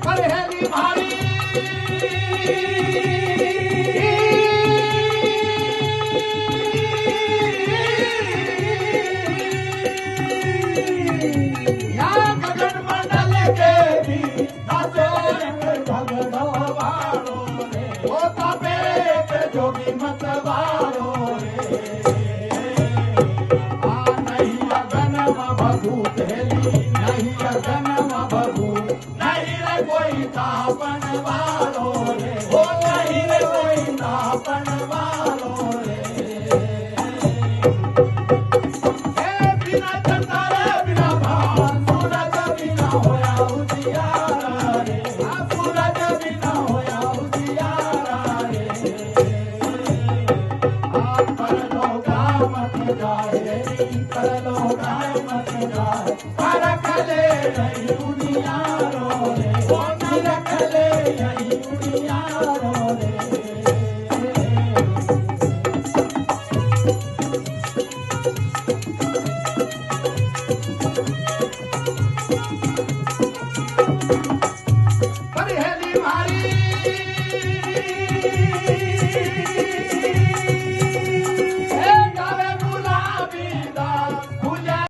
परहेली भारी या गगन मंडल के भी नाचो भगड़ो वालो रे ओ तबे के जोगी मत वालो रे आ नहीं अगन में भभूत हेली नहीं अगन में भभूत नहीं रे कोई तापन वालो रे ओ नहीं रे कोई तापन वालो रे ए बिना चंदारे बिना भान सूरज बिना होया उजियारा रे आ सूरज बिना होया उजियारा रे आ कर लो गाय मत जाए कर लो गाय मत जाए परख ले नहीं उजियारो रे ओ रख ले यही उजियारो